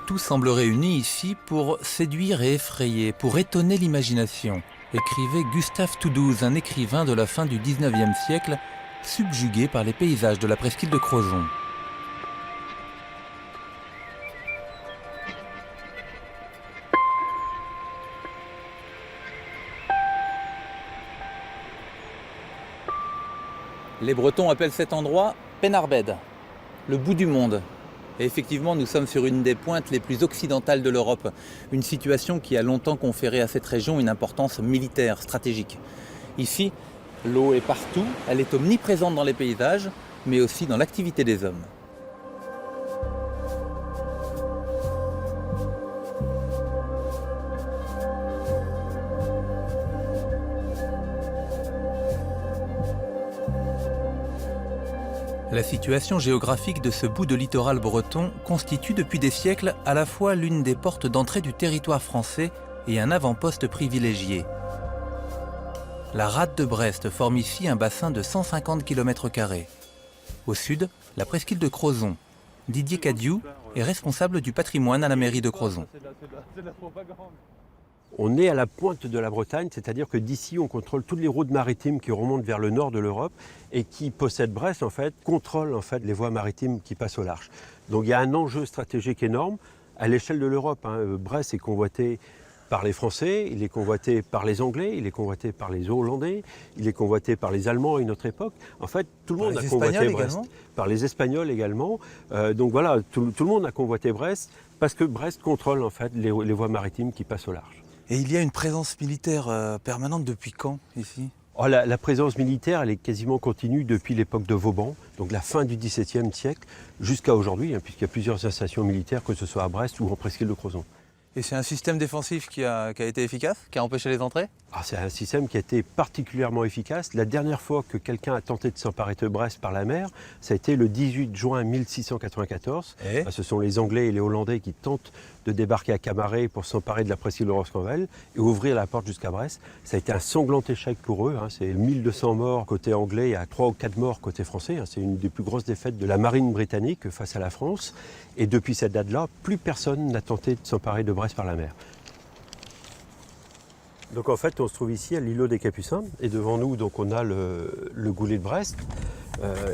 Tout semble réuni ici pour séduire et effrayer, pour étonner l'imagination, écrivait Gustave Toudouze, un écrivain de la fin du XIXe siècle, subjugué par les paysages de la presqu'île de Crozon. Les Bretons appellent cet endroit Penarbed, le bout du monde. Et effectivement, nous sommes sur une des pointes les plus occidentales de l'Europe, une situation qui a longtemps conféré à cette région une importance militaire, stratégique. Ici, l'eau est partout, elle est omniprésente dans les paysages, mais aussi dans l'activité des hommes. La situation géographique de ce bout de littoral breton constitue depuis des siècles à la fois l'une des portes d'entrée du territoire français et un avant-poste privilégié. La rade de Brest forme ici un bassin de 150 km². Au sud, la presqu'île de Crozon. Didier Cadiou est responsable du patrimoine à la mairie de Crozon. On est à la pointe de la Bretagne, c'est-à-dire que d'ici on contrôle toutes les routes maritimes qui remontent vers le nord de l'Europe et qui possèdent Brest en fait, contrôlent en fait les voies maritimes qui passent au large. Donc il y a un enjeu stratégique énorme à l'échelle de l'Europe. Brest est convoité par les Français, il est convoité par les Anglais, il est convoité par les Hollandais, il est convoité par les Allemands à une autre époque. En fait, tout le monde a convoité Brest. Par les Espagnols également. Donc voilà, tout le monde a convoité Brest parce que Brest contrôle en fait les voies maritimes qui passent au large. Et il y a une présence militaire permanente depuis quand ici ? La présence militaire, elle est quasiment continue depuis l'époque de Vauban, donc la fin du XVIIe siècle, jusqu'à aujourd'hui, puisqu'il y a plusieurs installations militaires, que ce soit à Brest ou en presqu'île de Crozon. Et c'est un système défensif qui a été efficace, qui a empêché les entrées ? C'est un système qui a été particulièrement efficace. La dernière fois que quelqu'un a tenté de s'emparer de Brest par la mer, ça a été le 18 juin 1694. Ce sont les Anglais et les Hollandais qui tentent de débarquer à Camaret pour s'emparer de la presqu'île de Roscommel et ouvrir la porte jusqu'à Brest. Ça a été un sanglant échec pour eux. C'est 1200 morts côté anglais et 3 ou 4 morts côté français. C'est une des plus grosses défaites de la marine britannique face à la France. Et depuis cette date-là, plus personne n'a tenté de s'emparer de Brest par la mer. Donc en fait, on se trouve ici à l'îlot des Capucins et devant nous, donc on a le goulet de Brest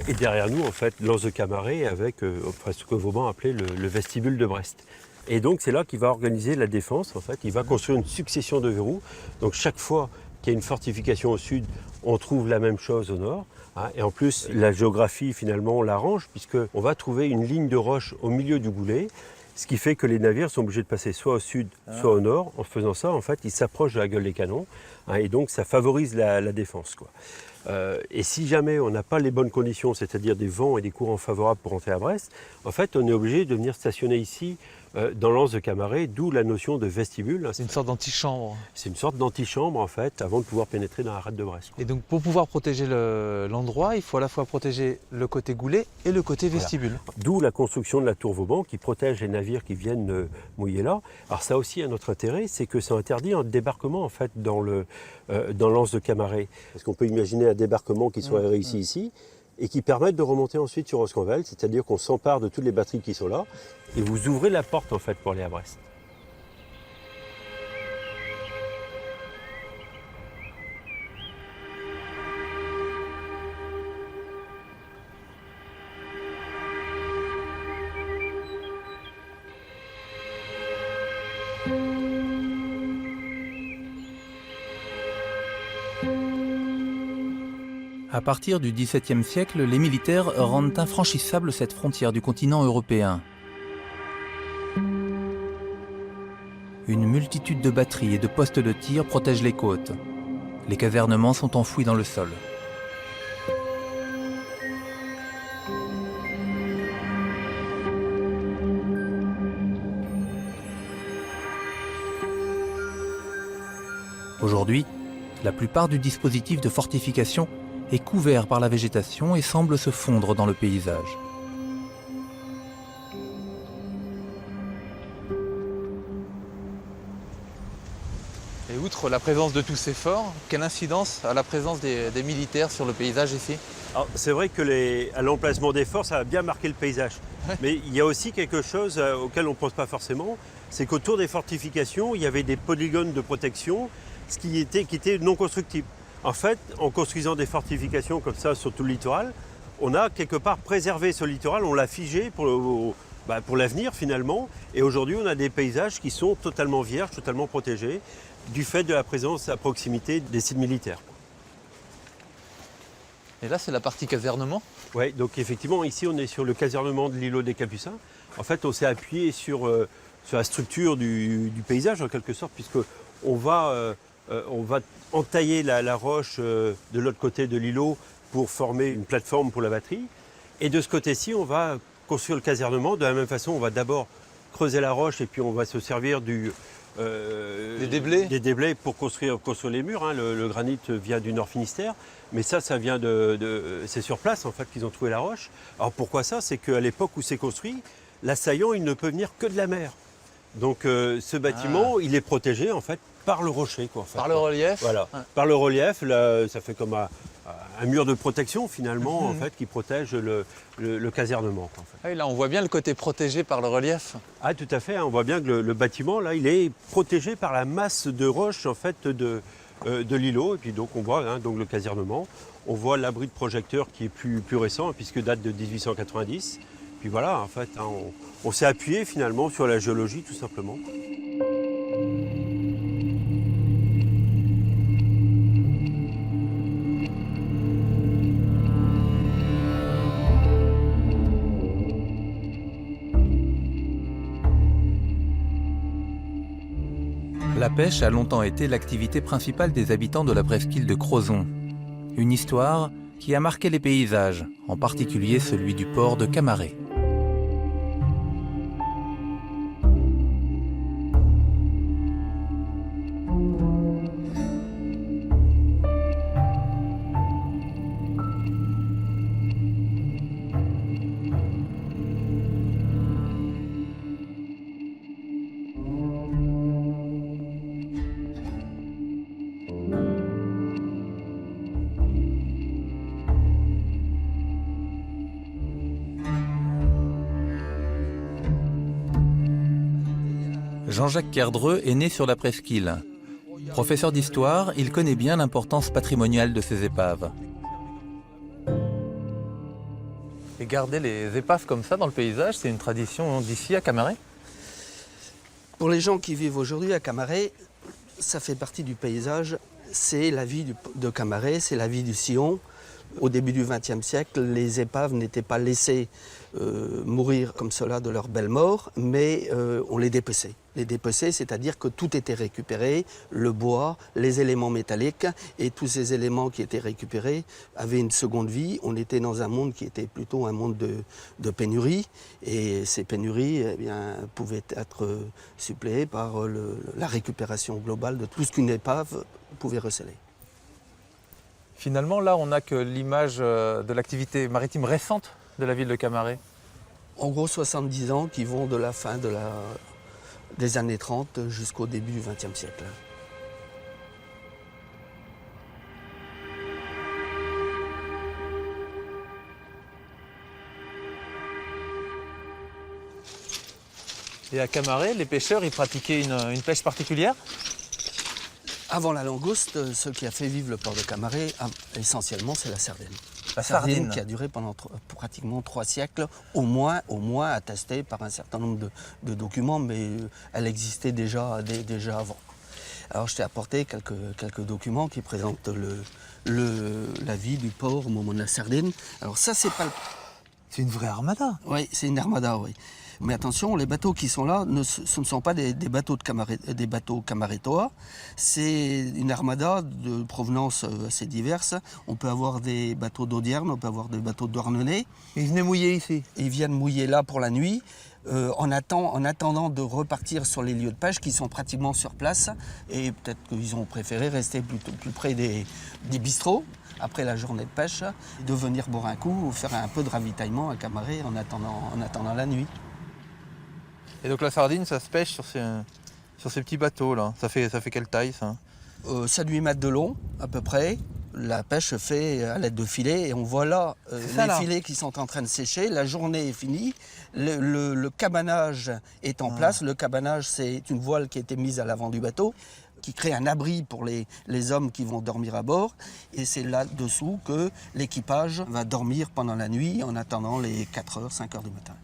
et derrière nous, en fait, l'anse de Camaret avec ce que Vauban appelait le vestibule de Brest. Et donc c'est là qu'il va organiser la défense. En fait, il va construire une succession de verrous. Donc chaque fois qu'il y a une fortification au sud, on trouve la même chose au nord. Et en plus, la géographie finalement l'arrange puisqu'on va trouver une ligne de roche au milieu du goulet. Ce qui fait que les navires sont obligés de passer soit au sud, soit au nord. En faisant ça, en fait, ils s'approchent de la gueule des canons. Et donc, ça favorise la défense, quoi. Et si jamais on n'a pas les bonnes conditions, c'est-à-dire des vents et des courants favorables pour rentrer à Brest, en fait, on est obligé de venir stationner ici, dans l'anse de Camaret, d'où la notion de vestibule. C'est une sorte d'antichambre. C'est une sorte d'antichambre, en fait, avant de pouvoir pénétrer dans la rade de Brest. Et donc, pour pouvoir protéger l'endroit, il faut à la fois protéger le côté goulet et le côté vestibule. Voilà. D'où la construction de la tour Vauban, qui protège les navires qui viennent mouiller là. Alors ça a aussi un autre intérêt, c'est que ça interdit un débarquement, en fait, dans l'anse de Camaret. Parce qu'on peut imaginer un débarquement qui soit réussi ici, et qui permettent de remonter ensuite sur Roscommel, c'est-à-dire qu'on s'empare de toutes les batteries qui sont là, et vous ouvrez la porte en fait pour aller à Brest. À partir du XVIIe siècle, les militaires rendent infranchissable cette frontière du continent européen. Une multitude de batteries et de postes de tir protègent les côtes. Les casernements sont enfouis dans le sol. Aujourd'hui, la plupart du dispositif de fortification est couvert par la végétation et semble se fondre dans le paysage. Et outre la présence de tous ces forts, quelle incidence a la présence des militaires sur le paysage ici? Alors, c'est vrai que à l'emplacement des forts, ça a bien marqué le paysage. Ouais. Mais il y a aussi quelque chose auquel on ne pense pas forcément, c'est qu'autour des fortifications, il y avait des polygones de protection, ce qui était non constructible. En fait, en construisant des fortifications comme ça sur tout le littoral, on a quelque part préservé ce littoral, on l'a figé pour l'avenir finalement. Et aujourd'hui, on a des paysages qui sont totalement vierges, totalement protégés, du fait de la présence à proximité des sites militaires. Et là, c'est la partie casernement. Oui, donc effectivement, ici, on est sur le casernement de l'îlot des Capucins. En fait, on s'est appuyé sur la structure du paysage, en quelque sorte, puisqu'on va entailler la roche de l'autre côté de l'îlot pour former une plateforme pour la batterie. Et de ce côté-ci, on va construire le casernement. De la même façon, on va d'abord creuser la roche et puis on va se servir des déblais pour construire les murs. Hein. Le granit vient du Nord Finistère, mais ça vient c'est sur place en fait qu'ils ont trouvé la roche. Alors pourquoi ça? C'est qu'à l'époque où c'est construit, l'assaillant il ne peut venir que de la mer. Donc ce bâtiment il est protégé en fait par le rocher. Quoi, en fait, par le relief. Voilà, par le relief. Là, ça fait comme un mur de protection finalement en fait qui protège le casernement. Quoi, en fait. Ah oui, là, on voit bien le côté protégé par le relief. Ah, tout à fait. Hein, on voit bien que le bâtiment là, il est protégé par la masse de roches en fait de l'îlot. Et puis donc on voit donc le casernement. On voit l'abri de projecteur qui est plus récent puisque date de 1890. Puis voilà, en fait, hein, on s'est appuyé finalement sur la géologie tout simplement. La pêche a longtemps été l'activité principale des habitants de la presqu'île de Crozon. Une histoire qui a marqué les paysages, en particulier celui du port de Camaret. Jean-Jacques Kerdreux est né sur la presqu'île. Professeur d'histoire, il connaît bien l'importance patrimoniale de ces épaves. Et garder les épaves comme ça dans le paysage, c'est une tradition d'ici à Camaret? Pour les gens qui vivent aujourd'hui à Camaret, ça fait partie du paysage. C'est la vie de Camaret, c'est la vie du sillon. Au début du XXe siècle, les épaves n'étaient pas laissées mourir comme cela de leur belle mort, mais on les dépeçait. Les dépeçait, c'est-à-dire que tout était récupéré, le bois, les éléments métalliques, et tous ces éléments qui étaient récupérés avaient une seconde vie. On était dans un monde qui était plutôt un monde de pénurie, et ces pénuries pouvaient être suppléées par la récupération globale de tout ce qu'une épave pouvait receler. Finalement, là, on n'a que l'image de l'activité maritime récente de la ville de Camaret. En gros, 70 ans qui vont de la fin des années 30 jusqu'au début du XXe siècle. Et à Camaret, les pêcheurs, ils pratiquaient une pêche particulière? Avant la langouste, ce qui a fait vivre le port de Camaret, essentiellement, c'est la sardine. La sardine qui a duré pendant pratiquement 3 siècles, au moins attestée par un certain nombre de documents, mais elle existait déjà avant. Alors je t'ai apporté quelques documents qui présentent la vie du port au moment de la sardine. Alors ça, c'est pas... C'est une vraie armada. Oui, c'est une armada, oui. Mais attention, les bateaux qui sont là, ce ne sont pas des bateaux camaretois. C'est une armada de provenance assez diverse. On peut avoir des bateaux d'Audierne, on peut avoir des bateaux de Douarnenez. Ils venaient mouiller ici? Ils viennent mouiller là pour la nuit, en attendant de repartir sur les lieux de pêche qui sont pratiquement sur place. Et peut-être qu'ils ont préféré rester plus près des bistrots après la journée de pêche, de venir boire un coup ou faire un peu de ravitaillement à Camaret en attendant la nuit. Et donc la sardine, ça se pêche sur sur ces petits bateaux là. Ça fait quelle taille ça? 7-8 mètres de long à peu près. La pêche se fait à l'aide de filets et on voit là filets qui sont en train de sécher. La journée est finie, le cabanage est en place. Le cabanage, c'est une voile qui a été mise à l'avant du bateau, qui crée un abri pour les hommes qui vont dormir à bord. Et c'est là-dessous que l'équipage va dormir pendant la nuit en attendant les 4h, 5h du matin.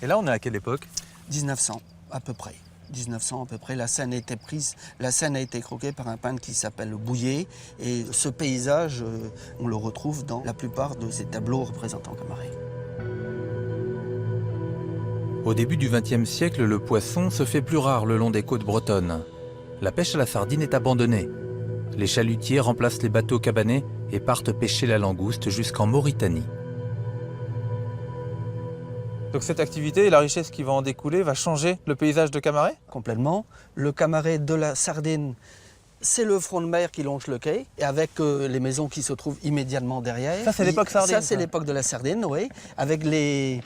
Et là, on est à quelle époque? 1900 à peu près. 1900 à peu près, la Seine a été prise, la Seine a été croquée par un peintre qui s'appelle Bouillet. Et ce paysage, on le retrouve dans la plupart de ces tableaux représentant Camaret. Au début du XXe siècle, le poisson se fait plus rare le long des côtes bretonnes. La pêche à la sardine est abandonnée. Les chalutiers remplacent les bateaux cabanés et partent pêcher la langouste jusqu'en Mauritanie. Donc cette activité et la richesse qui va en découler va changer le paysage de Camaret? Complètement. Le Camaret de la Sardine, c'est le front de mer qui longe le quai, et avec les maisons qui se trouvent immédiatement derrière. Ça, c'est l'époque sardine. Ça, c'est l'époque de la sardine, oui. Avec les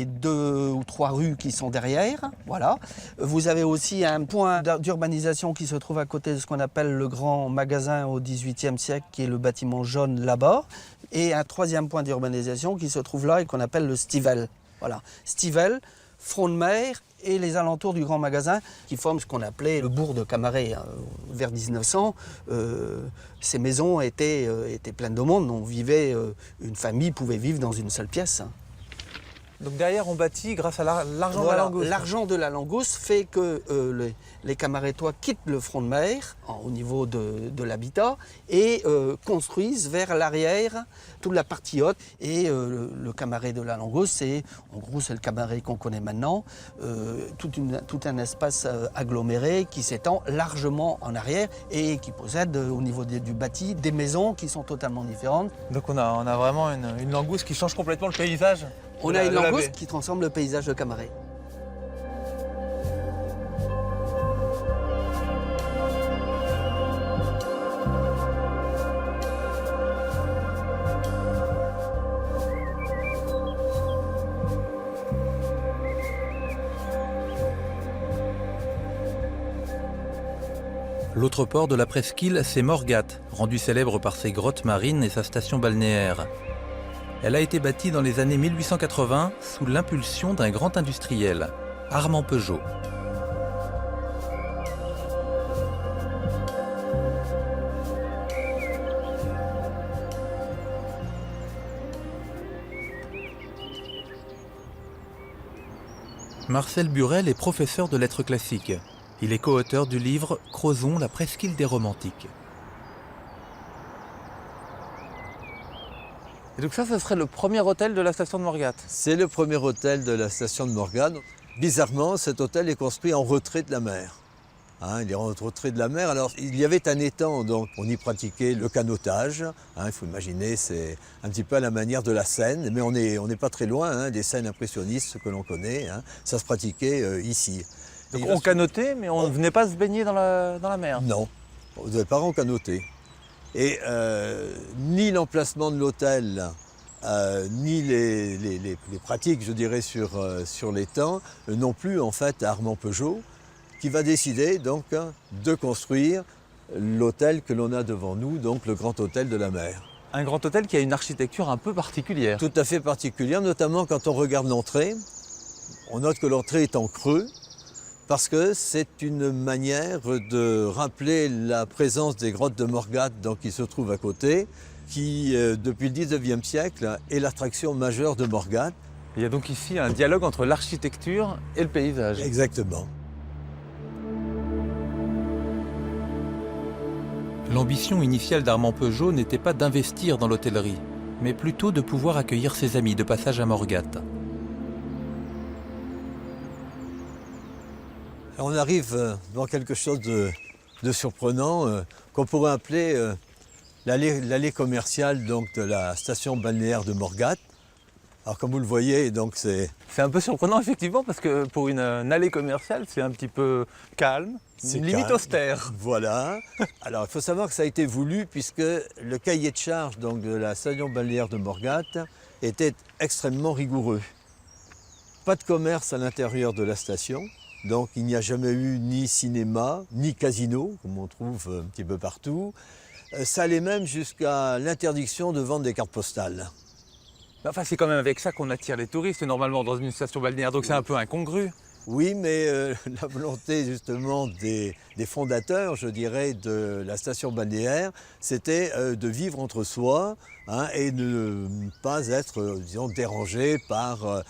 2 ou 3 rues qui sont derrière. Voilà. Vous avez aussi un point d'urbanisation qui se trouve à côté de ce qu'on appelle le grand magasin au XVIIIe siècle, qui est le bâtiment jaune là-bas. Et un 3e point d'urbanisation qui se trouve là et qu'on appelle le Stivel. Voilà. Stivel, front de mer et les alentours du grand magasin qui forment ce qu'on appelait le bourg de Camaret. Vers 1900, ces maisons étaient pleines de monde. Une famille pouvait vivre dans une seule pièce. Donc derrière, on bâtit grâce à l'argent de la langouste. L'argent de la langouste fait que les Camaretois quittent le front de mer au niveau de l'habitat et construisent vers l'arrière toute la partie haute. Et le Camaret de la langouste, c'est le Camaret qu'on connaît maintenant, tout un espace aggloméré qui s'étend largement en arrière et qui possède au niveau du bâti des maisons qui sont totalement différentes. Donc on a vraiment une langouste qui change complètement le paysage. On a une langouste qui transforme le paysage de Camaret. L'autre port de la presqu'île, c'est Morgat, rendu célèbre par ses grottes marines et sa station balnéaire. Elle a été bâtie dans les années 1880 sous l'impulsion d'un grand industriel, Armand Peugeot. Marcel Burel est professeur de lettres classiques. Il est co-auteur du livre « Crozon, la presqu'île des romantiques ». Et donc ça, ce serait le premier hôtel de la station de Morgat? C'est le premier hôtel de la station de Morgat. Bizarrement, cet hôtel est construit en retrait de la mer. Il est en retrait de la mer. Alors, il y avait un étang, donc on y pratiquait le canotage. Il faut imaginer, c'est un petit peu à la manière de la Seine, mais on n'est pas très loin des scènes impressionnistes, ce que l'on connaît. Ça se pratiquait ici. Donc on canotait, mais on ne venait pas se baigner dans la mer? Non, on ne devait pas canoter. Et ni l'emplacement de l'hôtel, ni les pratiques, je dirais, sur l'étang, non plus en fait Armand Peugeot, qui va décider donc de construire l'hôtel que l'on a devant nous, donc le Grand Hôtel de la Mer. Un grand hôtel qui a une architecture un peu particulière. Tout à fait particulière, notamment quand on regarde l'entrée. On note que l'entrée est en creux, parce que c'est une manière de rappeler la présence des grottes de Morgat, donc, qui se trouvent à côté, qui, depuis le 19e siècle, est l'attraction majeure de Morgat. Il y a donc ici un dialogue entre l'architecture et le paysage. Exactement. L'ambition initiale d'Armand Peugeot n'était pas d'investir dans l'hôtellerie, mais plutôt de pouvoir accueillir ses amis de passage à Morgat. On arrive dans quelque chose de surprenant qu'on pourrait appeler l'allée commerciale donc, de la station balnéaire de Morgat. Alors comme vous le voyez, donc c'est un peu surprenant effectivement parce que pour une allée commerciale, c'est un petit peu calme, limite austère. Voilà. Alors il faut savoir que ça a été voulu puisque le cahier de charge donc, de la station balnéaire de Morgat était extrêmement rigoureux. Pas de commerce à l'intérieur de la station, Donc il n'y a jamais eu ni cinéma, ni casino, comme on trouve un petit peu partout. Ça allait même jusqu'à l'interdiction de vendre des cartes postales. Enfin, c'est quand même avec ça qu'on attire les touristes, normalement, dans une station balnéaire, donc c'est un peu incongru. Oui, mais la volonté justement des fondateurs, je dirais, de la station balnéaire, c'était de vivre entre soi et de ne pas être, disons, dérangé par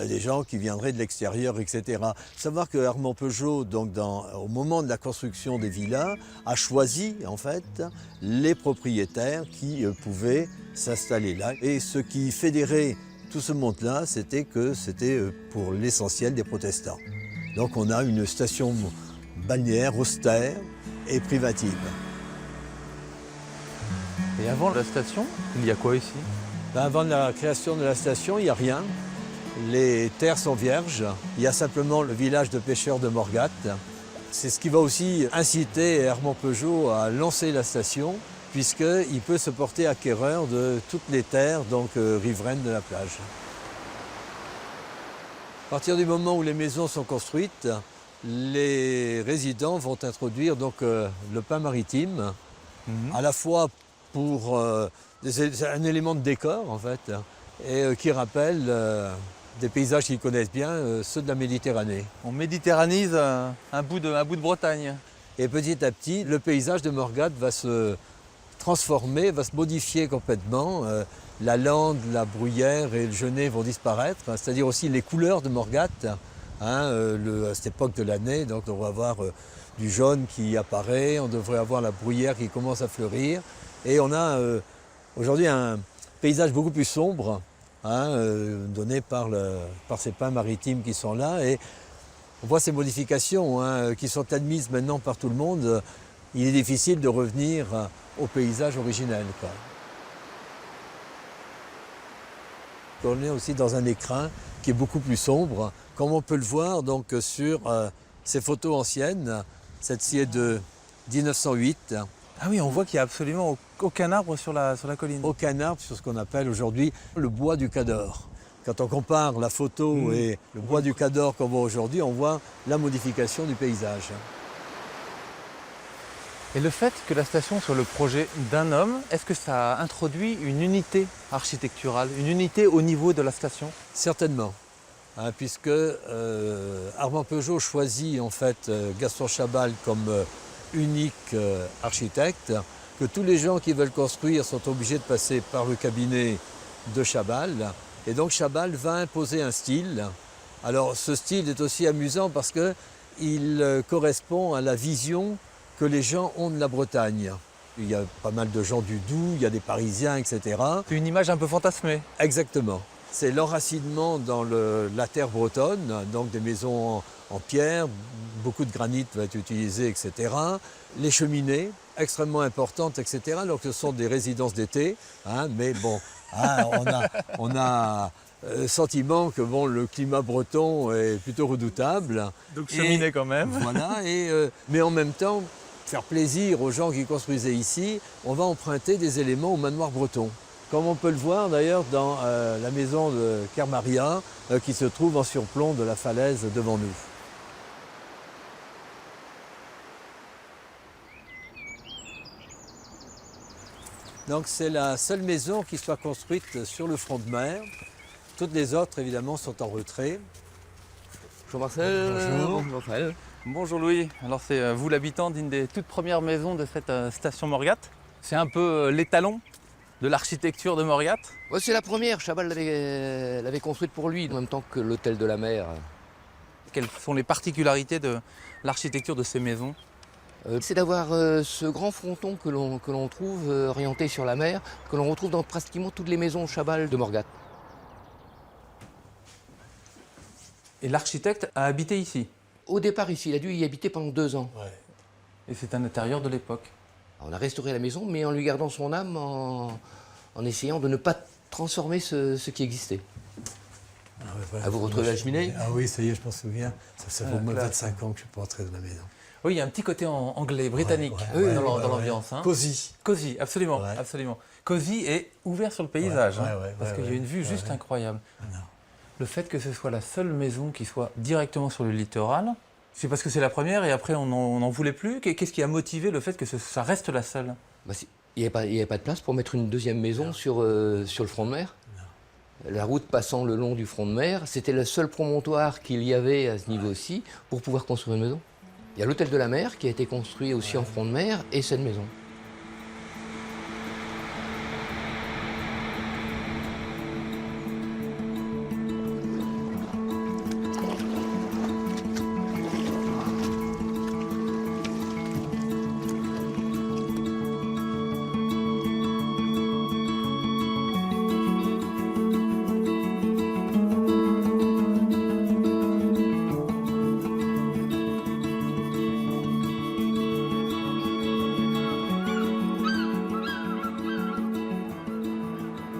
des gens qui viendraient de l'extérieur, etc. Il faut savoir que Armand Peugeot, donc au moment de la construction des villas, a choisi en fait les propriétaires qui pouvaient s'installer là. Et ce qui fédérait tout ce monde-là, c'était que c'était pour l'essentiel des protestants. Donc on a une station balnéaire austère et privative. Et avant la station, il y a quoi ici? Avant la création de la station, il n'y a rien. Les terres sont vierges. Il y a simplement le village de pêcheurs de Morgat. C'est ce qui va aussi inciter Armand Peugeot à lancer la station, puisqu'il peut se porter acquéreur de toutes les terres donc, riveraines de la plage. À partir du moment où les maisons sont construites, les résidents vont introduire donc, le pain maritime, à la fois pour un élément de décor en fait, et qui rappelle des paysages qu'ils connaissent bien, ceux de la Méditerranée. On méditerranise un bout de Bretagne. Et petit à petit, le paysage de Morgat va se transformer, va se modifier complètement. La lande, la bruyère et le genêt vont disparaître, c'est-à-dire aussi les couleurs de Morgat. À cette époque de l'année, donc on va avoir du jaune qui apparaît, on devrait avoir la bruyère qui commence à fleurir. Et on a aujourd'hui un paysage beaucoup plus sombre, donné par ces pins maritimes qui sont là. Et on voit ces modifications qui sont admises maintenant par tout le monde. Il est difficile de revenir au paysage originel, quoi. On est aussi dans un écrin qui est beaucoup plus sombre, comme on peut le voir donc, sur ces photos anciennes. Celle-ci est de 1908. Ah oui, on voit qu'il n'y a absolument aucun arbre sur la colline. Aucun arbre sur ce qu'on appelle aujourd'hui le bois du Cador. Quand on compare la photo et le bois du Cador qu'on voit aujourd'hui, on voit la modification du paysage. Et le fait que la station soit le projet d'un homme, est-ce que ça a introduit une unité architecturale, une unité au niveau de la station? Certainement, puisque Armand Peugeot choisit en fait Gaston Chabal comme unique architecte, que tous les gens qui veulent construire sont obligés de passer par le cabinet de Chabal. Et donc Chabal va imposer un style. Alors ce style est aussi amusant parce qu'il correspond à la vision que les gens ont de la Bretagne. Il y a pas mal de gens du Doubs, il y a des Parisiens, etc. C'est une image un peu fantasmée. Exactement. C'est l'enracinement dans la terre bretonne, donc des maisons en pierre, beaucoup de granit va être utilisé, etc. Les cheminées, extrêmement importantes, etc. Donc ce sont des résidences d'été, mais bon, on a le sentiment que bon, le climat breton est plutôt redoutable. Donc cheminée quand même. Voilà, mais en même temps, faire plaisir aux gens qui construisaient ici, on va emprunter des éléments au manoir breton. Comme on peut le voir d'ailleurs dans la maison de Kermaria qui se trouve en surplomb de la falaise devant nous. Donc c'est la seule maison qui soit construite sur le front de mer. Toutes les autres évidemment sont en retrait. Bonjour Marcel. Bonjour. Bonjour Raphaël. Bonjour Louis, alors c'est vous l'habitant d'une des toutes premières maisons de cette station Morgat. C'est un peu l'étalon de l'architecture de Morgat. Ouais, c'est la première, Chabal l'avait construite pour lui, en même temps que l'hôtel de la mer. Quelles sont les particularités de l'architecture de ces maisons? C'est d'avoir ce grand fronton que l'on trouve orienté sur la mer, que l'on retrouve dans pratiquement toutes les maisons Chabal de Morgat. Et l'architecte a habité ici? Au départ ici, il a dû y habiter pendant 2 ans. Ouais. Et c'est un intérieur de l'époque. On a restauré la maison, mais en lui gardant son âme, en essayant de ne pas transformer ce qui existait. Ah ouais, voilà. Ah, vous retrouvez la cheminée? Ah oui, ça y est, je m'en souviens. Ça fait au moins 25 ans que je suis pas entré dans la maison. Oui, il y a un petit côté anglais, britannique dans l'ambiance. Hein. Cosy. Cosy, absolument, Ouais. absolument. Cosy et ouvert sur le paysage, parce qu'il y a une vue juste ouais. incroyable. Non. Le fait que ce soit la seule maison qui soit directement sur le littoral, C'est parce que c'est la première et après on n'en voulait plus. Qu'est-ce qui a motivé le fait que ça reste la seule? Il n'y avait pas de place pour mettre une deuxième maison sur le front de mer. La route passant le long du front de mer, c'était le seul promontoire qu'il y avait à ce niveau-ci pour pouvoir construire une maison. Il y a l'hôtel de la mer qui a été construit aussi en front de mer et cette maison.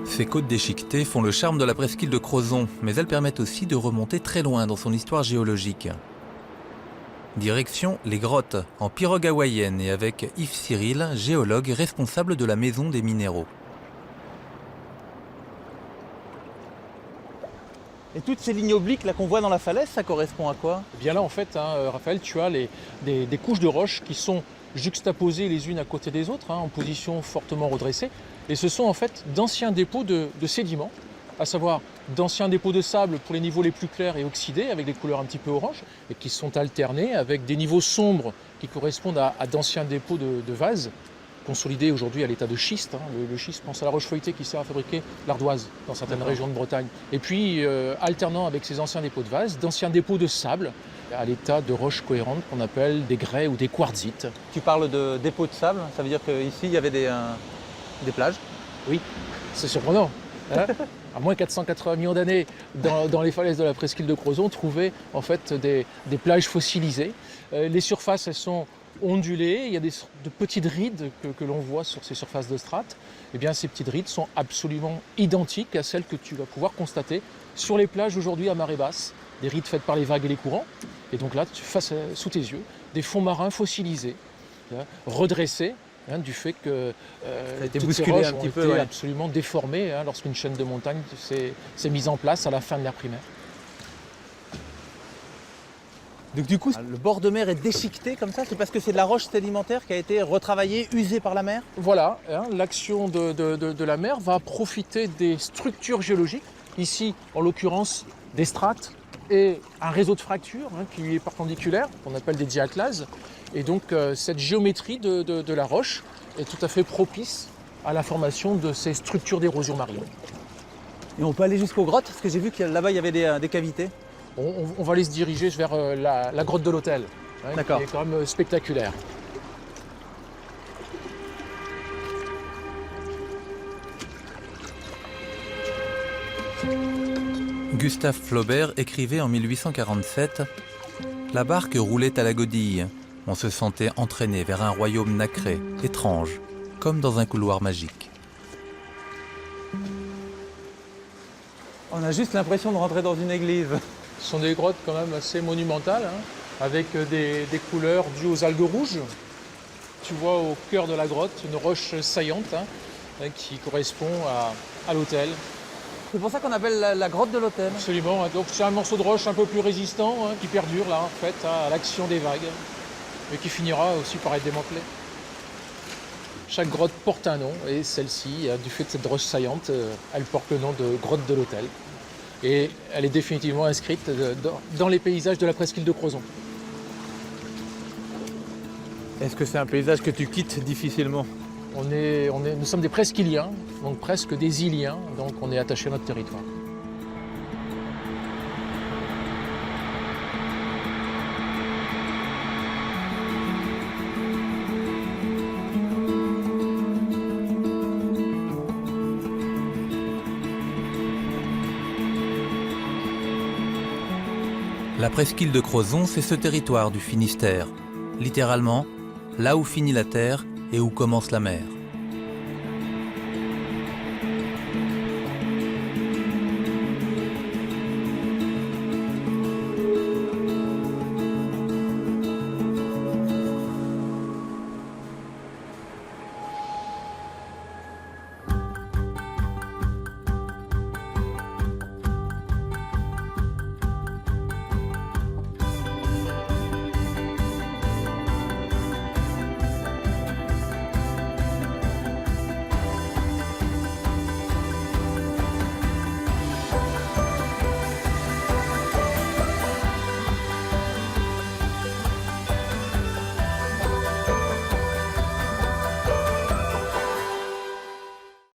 Ces côtes déchiquetées font le charme de la presqu'île de Crozon, mais elles permettent aussi de remonter très loin dans son histoire géologique. Direction les grottes, en pirogue hawaïenne et avec Yves Cyril, géologue responsable de la Maison des Minéraux. Et toutes ces lignes obliques là qu'on voit dans la falaise, ça correspond à quoi? Eh bien là, en fait, Raphaël, tu as des couches de roches qui sont juxtaposées les unes à côté des autres, en position fortement redressée. Et ce sont en fait d'anciens dépôts de sédiments, à savoir d'anciens dépôts de sable pour les niveaux les plus clairs et oxydés, avec des couleurs un petit peu orange, et qui sont alternés avec des niveaux sombres qui correspondent à d'anciens dépôts de vases, consolidés aujourd'hui à l'état de schiste. Le schiste, pense à la roche feuilletée qui sert à fabriquer l'ardoise dans certaines régions de Bretagne. Et puis, alternant avec ces anciens dépôts de vases, d'anciens dépôts de sable, à l'état de roches cohérentes qu'on appelle des grès ou des quartzites. Tu parles de dépôts de sable, ça veut dire qu'ici il y avait des plages? Oui, c'est surprenant. À moins 480 millions d'années, dans les falaises de la presqu'île de Crozon, on trouvait en fait des plages fossilisées. Les surfaces, elles sont ondulées, il y a de petites rides que l'on voit sur ces surfaces de strates. Eh bien, ces petites rides sont absolument identiques à celles que tu vas pouvoir constater sur les plages aujourd'hui à marée basse. Des rides faites par les vagues et les courants. Et donc là, sous tes yeux, des fonds marins fossilisés, redressés, du fait que toutes ces roches ont été absolument déformées lorsqu'une chaîne de montagne s'est mise en place à la fin de l'ère primaire. Donc du coup, le bord de mer est déchiqueté comme ça, c'est parce que c'est de la roche sédimentaire qui a été retravaillée, usée par la mer? Voilà, l'action de la mer va profiter des structures géologiques, ici en l'occurrence des strates et un réseau de fractures qui lui est perpendiculaire, qu'on appelle des diaclases. Et donc cette géométrie de la roche est tout à fait propice à la formation de ces structures d'érosion marine. Et on peut aller jusqu'aux grottes, parce que j'ai vu que là-bas il y avait des cavités. On va aller se diriger vers la grotte de l'Hôtel, qui est quand même spectaculaire. Gustave Flaubert écrivait en 1847 « La barque roulait à la godille. On se sentait entraîné vers un royaume nacré, étrange, comme dans un couloir magique. » On a juste l'impression de rentrer dans une église. Ce sont des grottes quand même assez monumentales, avec des couleurs dues aux algues rouges. Tu vois au cœur de la grotte une roche saillante qui correspond à l'autel. C'est pour ça qu'on appelle la grotte de l'Hôtel. Absolument, donc c'est un morceau de roche un peu plus résistant qui perdure là en fait à l'action des vagues, mais qui finira aussi par être démantelé. Chaque grotte porte un nom et celle-ci, du fait de cette roche saillante, elle porte le nom de grotte de l'Hôtel. Et elle est définitivement inscrite dans les paysages de la presqu'île de Crozon. Est-ce que c'est un paysage que tu quittes difficilement? Nous sommes des presqu'îliens, donc presque des îliens, donc on est attachés à notre territoire. La presqu'île de Crozon, c'est ce territoire du Finistère. Littéralement, là où finit la terre et où commence la mer.